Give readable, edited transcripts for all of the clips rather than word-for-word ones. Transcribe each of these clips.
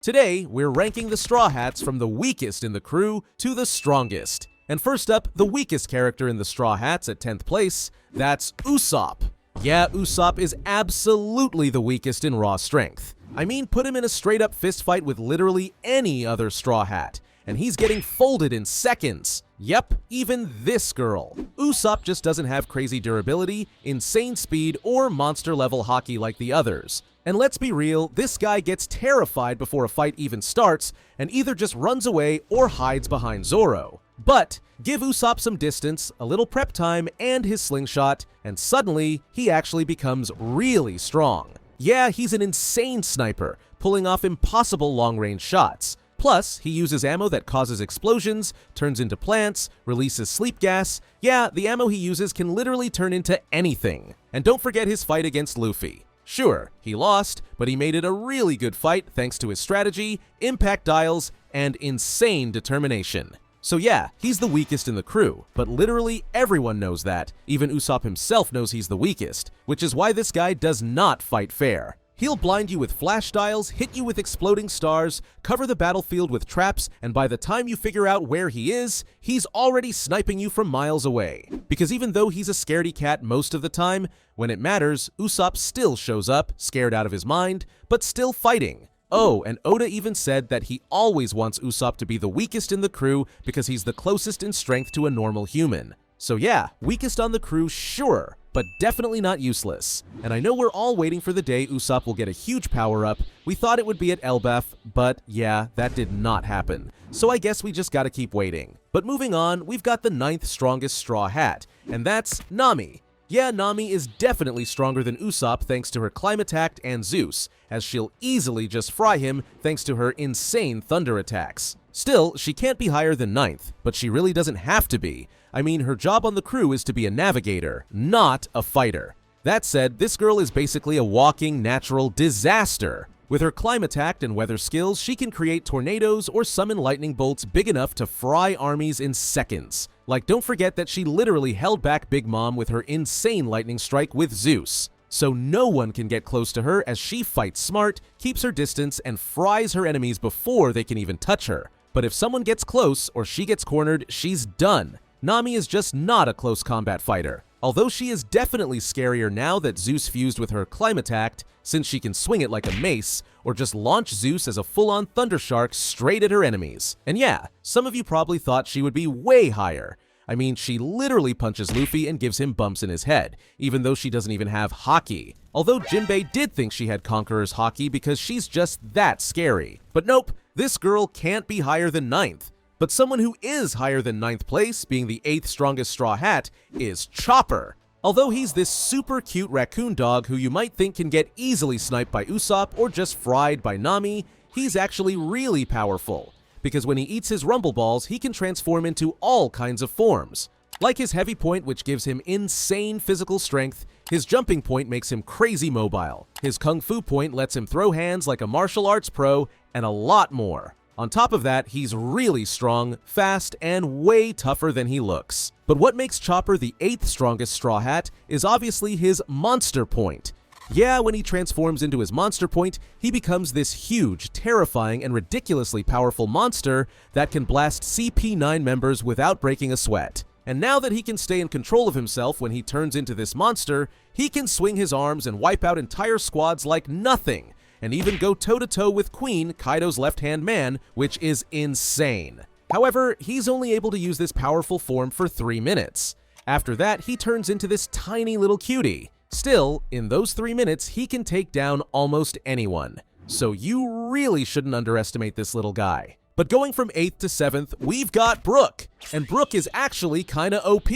Today, we're ranking the Straw Hats from the weakest in the crew to the strongest. And first up, the weakest character in the Straw Hats at 10th place, that's Usopp. Yeah, Usopp is absolutely the weakest in raw strength. I mean, put him in a straight-up fistfight with literally any other Straw Hat, and he's getting folded in seconds. Yep, even this girl. Usopp just doesn't have crazy durability, insane speed, or monster-level hockey like the others. And let's be real, this guy gets terrified before a fight even starts, and either just runs away or hides behind Zoro. But give Usopp some distance, a little prep time, and his slingshot, and suddenly, he actually becomes really strong. Yeah, he's an insane sniper, pulling off impossible long-range shots. Plus, he uses ammo that causes explosions, turns into plants, releases sleep gas. Yeah, the ammo he uses can literally turn into anything. And don't forget his fight against Luffy. Sure, he lost, but he made it a really good fight thanks to his strategy, impact dials, and insane determination. So yeah, he's the weakest in the crew, but literally everyone knows that. Even Usopp himself knows he's the weakest, which is why this guy does not fight fair. He'll blind you with flash dials, hit you with exploding stars, cover the battlefield with traps, and by the time you figure out where he is, he's already sniping you from miles away. Because even though he's a scaredy cat most of the time, when it matters, Usopp still shows up, scared out of his mind, but still fighting. Oh, and Oda even said that he always wants Usopp to be the weakest in the crew because he's the closest in strength to a normal human. So yeah, weakest on the crew, sure, but definitely not useless. And I know we're all waiting for the day Usopp will get a huge power-up. We thought it would be at Elbaf, but yeah, that did not happen. So I guess we just gotta keep waiting. But moving on, we've got the 9th strongest Straw Hat, and that's Nami. Yeah, Nami is definitely stronger than Usopp thanks to her Climate Act and Zeus, as she'll easily just fry him thanks to her insane thunder attacks. Still, she can't be higher than 9th, but she really doesn't have to be. I mean, her job on the crew is to be a navigator, not a fighter. That said, this girl is basically a walking natural disaster. With her Climate Act and weather skills, she can create tornadoes or summon lightning bolts big enough to fry armies in seconds. Like, don't forget that she literally held back Big Mom with her insane lightning strike with Zeus. So no one can get close to her as she fights smart, keeps her distance, and fries her enemies before they can even touch her. But if someone gets close or she gets cornered, she's done. Nami is just not a close combat fighter. Although she is definitely scarier now that Zeus fused with her Climate Act, since she can swing it like a mace, or just launch Zeus as a full-on Thunder Shark straight at her enemies. And yeah, some of you probably thought she would be way higher. I mean, she literally punches Luffy and gives him bumps in his head, even though she doesn't even have Haki. Although Jinbe did think she had Conqueror's Haki because she's just that scary. But nope, this girl can't be higher than 9th. But someone who is higher than 9th place, being the 8th strongest Straw Hat, is Chopper. Although he's this super cute raccoon dog who you might think can get easily sniped by Usopp or just fried by Nami, he's actually really powerful. Because when he eats his rumble balls, he can transform into all kinds of forms. Like his heavy point, which gives him insane physical strength, his jumping point makes him crazy mobile, his kung fu point lets him throw hands like a martial arts pro, and a lot more. On top of that, he's really strong, fast, and way tougher than he looks. But what makes Chopper the 8th strongest Straw Hat is obviously his monster point. Yeah, when he transforms into his monster point, he becomes this huge, terrifying, and ridiculously powerful monster that can blast CP9 members without breaking a sweat. And now that he can stay in control of himself when he turns into this monster, he can swing his arms and wipe out entire squads like nothing, and even go toe-to-toe with Queen, Kaido's left-hand man, which is insane. However, he's only able to use this powerful form for 3 minutes. After that, he turns into this tiny little cutie. Still, in those 3 minutes, he can take down almost anyone. So you really shouldn't underestimate this little guy. But going from 8th to 7th, we've got Brook. And Brook is actually kinda OP.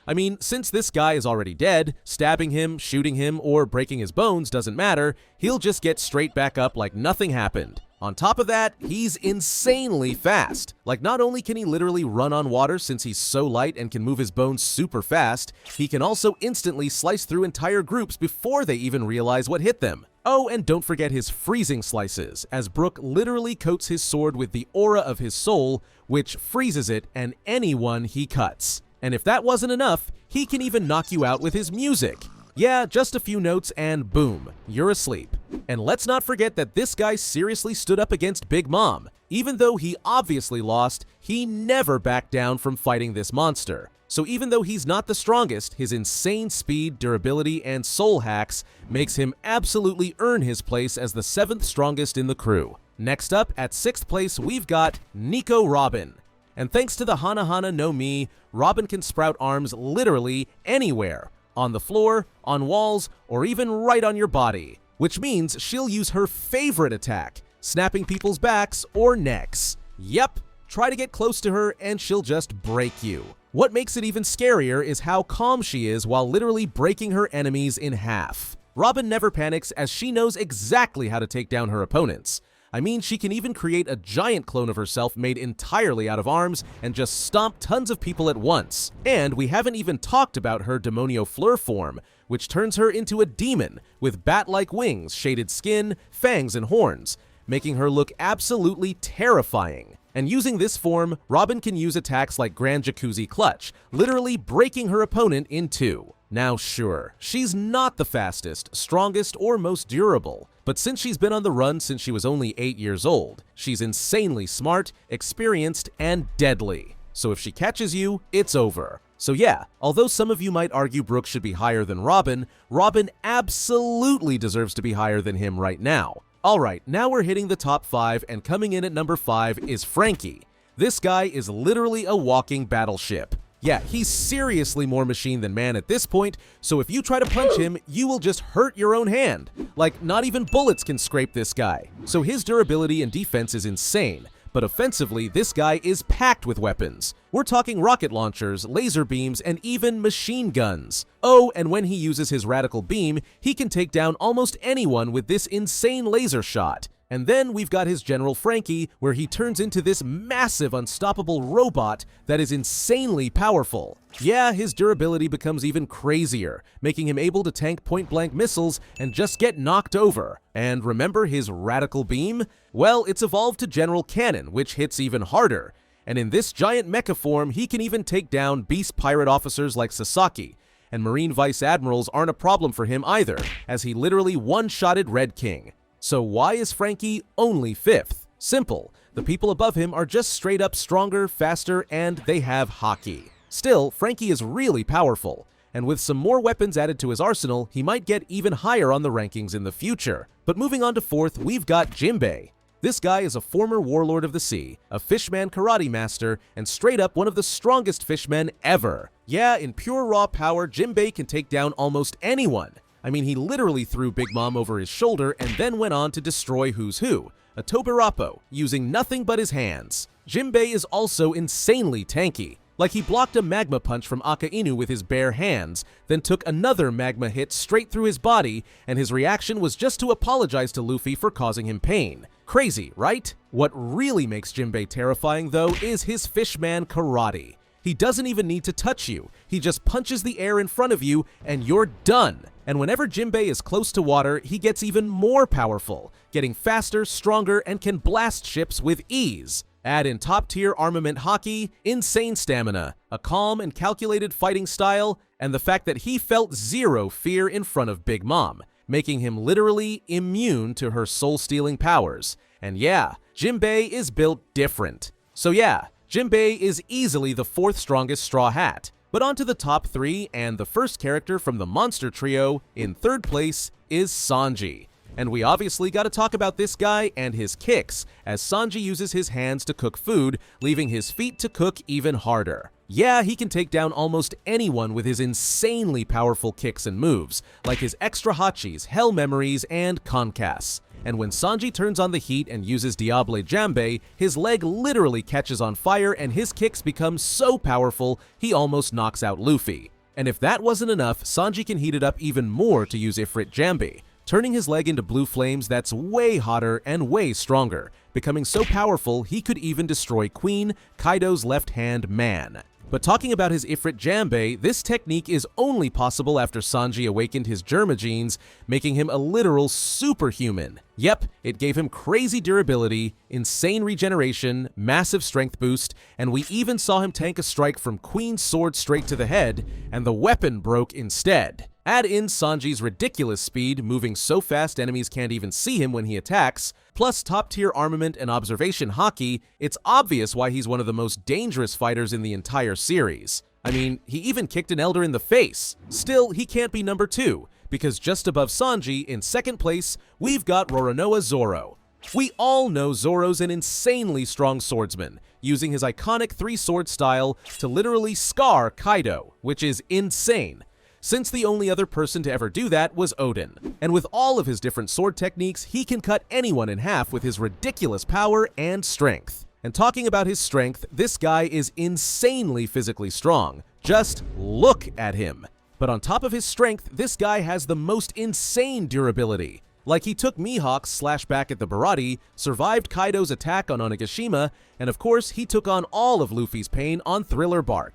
I mean, since this guy is already dead, stabbing him, shooting him, or breaking his bones doesn't matter, he'll just get straight back up like nothing happened. On top of that, he's insanely fast. Like, not only can he literally run on water since he's so light and can move his bones super fast, he can also instantly slice through entire groups before they even realize what hit them. Oh, and don't forget his freezing slices, as Brook literally coats his sword with the aura of his soul, which freezes it and anyone he cuts. And if that wasn't enough, he can even knock you out with his music. Yeah, just a few notes and boom, you're asleep. And let's not forget that this guy seriously stood up against Big Mom. Even though he obviously lost, he never backed down from fighting this monster. So even though he's not the strongest, his insane speed, durability, and soul hacks makes him absolutely earn his place as the 7th strongest in the crew. Next up, at 6th place, we've got Nico Robin. And thanks to the Hana Hana no Mi, Robin can sprout arms literally anywhere. On the floor, on walls, or even right on your body. Which means she'll use her favorite attack, snapping people's backs or necks. Yep, try to get close to her and she'll just break you. What makes it even scarier is how calm she is while literally breaking her enemies in half. Robin never panics as she knows exactly how to take down her opponents. I mean, she can even create a giant clone of herself made entirely out of arms and just stomp tons of people at once. And we haven't even talked about her Demonio Fleur form, which turns her into a demon with bat-like wings, shaded skin, fangs, and horns, making her look absolutely terrifying. And using this form, Robin can use attacks like Grand Jacuzzi Clutch, literally breaking her opponent in two. Now sure, she's not the fastest, strongest, or most durable, but since she's been on the run since she was only 8 years old, she's insanely smart, experienced, and deadly. So if she catches you, it's over. So yeah, although some of you might argue Brook should be higher than Robin, Robin absolutely deserves to be higher than him right now. Alright, now we're hitting the top 5, and coming in at number 5 is Franky. This guy is literally a walking battleship. Yeah, he's seriously more machine than man at this point, so if you try to punch him, you will just hurt your own hand. Like, not even bullets can scrape this guy. So his durability and defense is insane, but offensively, this guy is packed with weapons. We're talking rocket launchers, laser beams, and even machine guns. Oh, and when he uses his radical beam, he can take down almost anyone with this insane laser shot. And then we've got his General Franky, where he turns into this massive, unstoppable robot that is insanely powerful. Yeah, his durability becomes even crazier, making him able to tank point-blank missiles and just get knocked over. And remember his radical beam? Well, it's evolved to General Cannon, which hits even harder. And in this giant mecha form, he can even take down beast pirate officers like Sasaki. And Marine Vice Admirals aren't a problem for him either, as he literally one-shotted Red King. So why is Franky only 5th? Simple, the people above him are just straight up stronger, faster, and they have hockey. Still, Franky is really powerful, and with some more weapons added to his arsenal, he might get even higher on the rankings in the future. But moving on to 4th, we've got Jinbe. This guy is a former warlord of the sea, a fishman karate master, and straight up one of the strongest fishmen ever. Yeah, in pure raw power, Jinbe can take down almost anyone. I mean, he literally threw Big Mom over his shoulder and then went on to destroy Who's Who, a Tobirapo, using nothing but his hands. Jinbe is also insanely tanky. Like he blocked a magma punch from Akainu with his bare hands, then took another magma hit straight through his body, and his reaction was just to apologize to Luffy for causing him pain. Crazy, right? What really makes Jinbe terrifying, though, is his fishman karate. He doesn't even need to touch you. He just punches the air in front of you, and you're done. And whenever Jinbe is close to water, he gets even more powerful, getting faster, stronger, and can blast ships with ease. Add in top-tier armament hockey, insane stamina, a calm and calculated fighting style, and the fact that he felt zero fear in front of Big Mom, making him literally immune to her soul-stealing powers. And yeah, Jinbe is built different. So yeah, Jinbe is easily the 4th strongest Straw Hat. But on to the top 3, and the first character from the monster trio, in 3rd place, is Sanji. And we obviously gotta talk about this guy and his kicks, as Sanji uses his hands to cook food, leaving his feet to cook even harder. Yeah, he can take down almost anyone with his insanely powerful kicks and moves, like his extra hachis, hell memories, and concasts. And when Sanji turns on the heat and uses Diable Jambe, his leg literally catches on fire and his kicks become so powerful, he almost knocks out Luffy. And if that wasn't enough, Sanji can heat it up even more to use Ifrit Jambe, turning his leg into blue flames that's way hotter and way stronger, becoming so powerful he could even destroy Queen, Kaido's left-hand man. But talking about his Ifrit Jambe, this technique is only possible after Sanji awakened his Germa genes, making him a literal superhuman. Yep, it gave him crazy durability, insane regeneration, massive strength boost, and we even saw him tank a strike from Queen's sword straight to the head, and the weapon broke instead. Add in Sanji's ridiculous speed, moving so fast enemies can't even see him when he attacks, plus top-tier armament and observation haki, it's obvious why he's one of the most dangerous fighters in the entire series. I mean, he even kicked an elder in the face. Still, he can't be number 2, because just above Sanji, in second place, we've got Roronoa Zoro. We all know Zoro's an insanely strong swordsman, using his iconic 3-sword style to literally scar Kaido, which is insane, since the only other person to ever do that was Odin. And with all of his different sword techniques, he can cut anyone in half with his ridiculous power and strength. And talking about his strength, this guy is insanely physically strong. Just look at him. But on top of his strength, this guy has the most insane durability. Like, he took Mihawk's slash back at the Barati, survived Kaido's attack on Onigashima, and of course, he took on all of Luffy's pain on Thriller Bark.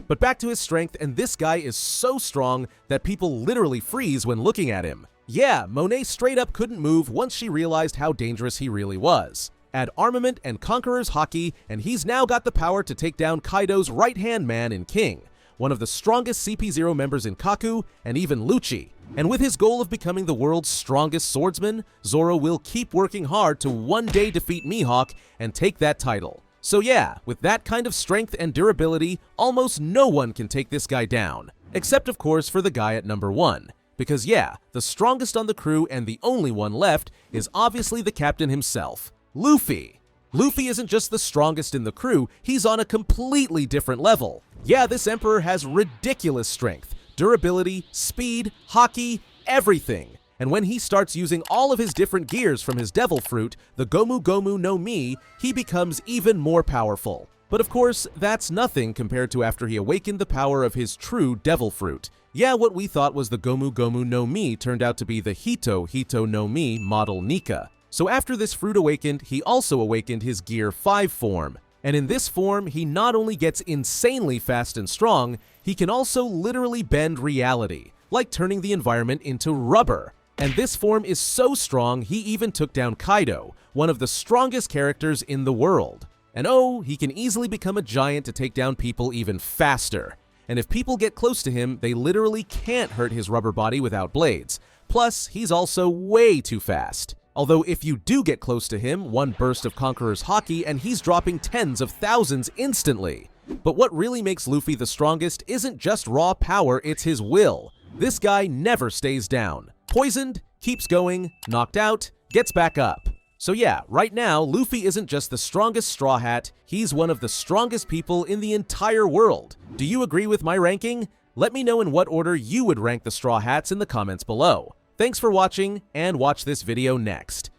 But back to his strength, and this guy is so strong that people literally freeze when looking at him. Yeah, Monet straight up couldn't move once she realized how dangerous he really was. Add armament and Conqueror's haki, and he's now got the power to take down Kaido's right-hand man in King, one of the strongest CP0 members in Kaku, and even Lucci. And with his goal of becoming the world's strongest swordsman, Zoro will keep working hard to one day defeat Mihawk and take that title. So yeah, with that kind of strength and durability, almost no one can take this guy down. Except of course for the guy at number 1. Because yeah, the strongest on the crew and the only one left is obviously the captain himself, Luffy. Luffy isn't just the strongest in the crew, he's on a completely different level. Yeah, this emperor has ridiculous strength, durability, speed, haki, everything. And when he starts using all of his different gears from his devil fruit, the Gomu Gomu no Mi, he becomes even more powerful. But of course, that's nothing compared to after he awakened the power of his true devil fruit. Yeah, what we thought was the Gomu Gomu no Mi turned out to be the Hito Hito no Mi model Nika. So after this fruit awakened, he also awakened his Gear 5 form. And in this form, he not only gets insanely fast and strong, he can also literally bend reality, like turning the environment into rubber. And this form is so strong, he even took down Kaido, one of the strongest characters in the world. And oh, he can easily become a giant to take down people even faster. And if people get close to him, they literally can't hurt his rubber body without blades. Plus, he's also way too fast. Although if you do get close to him, one burst of Conqueror's haki and he's dropping tens of thousands instantly. But what really makes Luffy the strongest isn't just raw power, it's his will. This guy never stays down. Poisoned, keeps going, knocked out, gets back up. So yeah, right now, Luffy isn't just the strongest Straw Hat, he's one of the strongest people in the entire world. Do you agree with my ranking? Let me know in what order you would rank the Straw Hats in the comments below. Thanks for watching, and watch this video next.